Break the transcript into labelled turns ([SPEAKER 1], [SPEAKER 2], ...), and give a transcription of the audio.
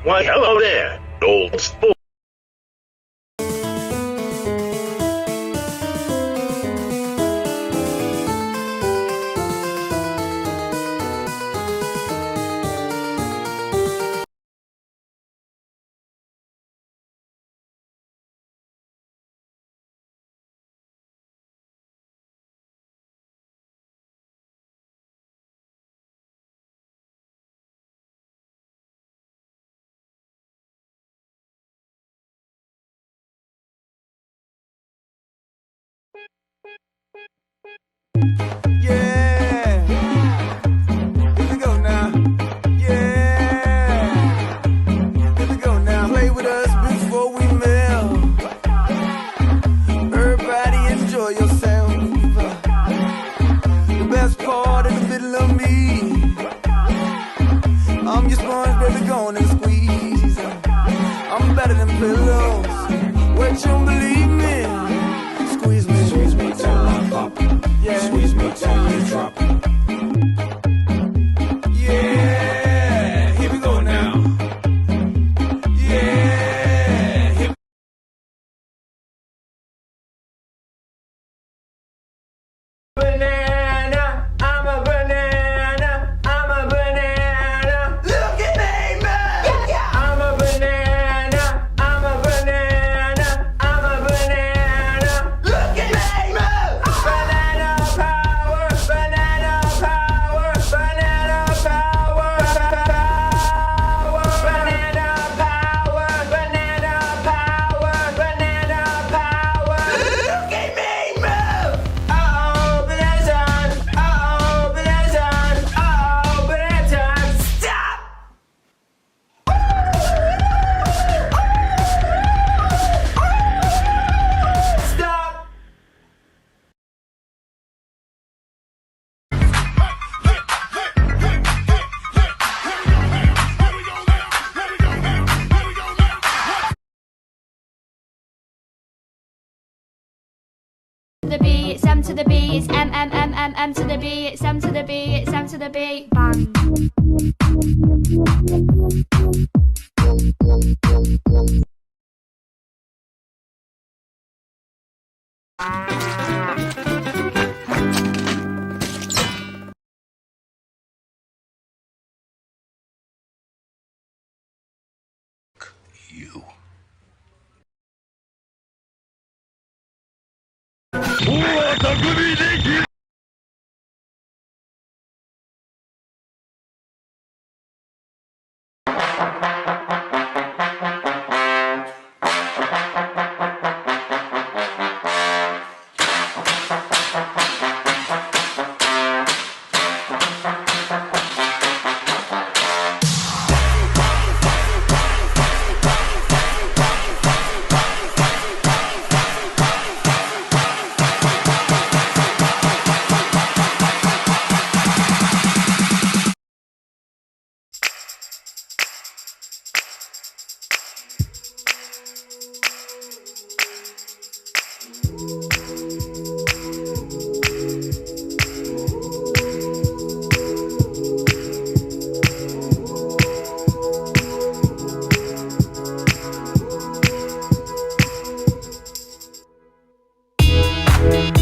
[SPEAKER 1] Why, hello there, old sport.
[SPEAKER 2] Yeah, here we go now. Yeah, here we go now. Play with us before we melt. Everybody enjoy yourself. The best part in the middle of me. I'm your sponge, baby, go on and squeeze. I'm better than pillows. Wait, you believe me? Squeeze me till I pop. Yeah. Squeeze me till you drop. Yeah, here we go now. Yeah. Banana, I'm a banana, I'm a banana. Look at me, man. I'm a banana, I'm a banana, I'm a banana. Look at me, man. Banana power, banana power, banana power, banana power, banana power, banana power. Look at me, move. Uh-oh, banana time. Uh-oh, banana time. Uh-oh, banana time. Stop. Stop.
[SPEAKER 3] The B, it's M to the B, it's M M M M M to the B, it's M to the B, it's M to the B, bang.
[SPEAKER 1] You.
[SPEAKER 3] Bang.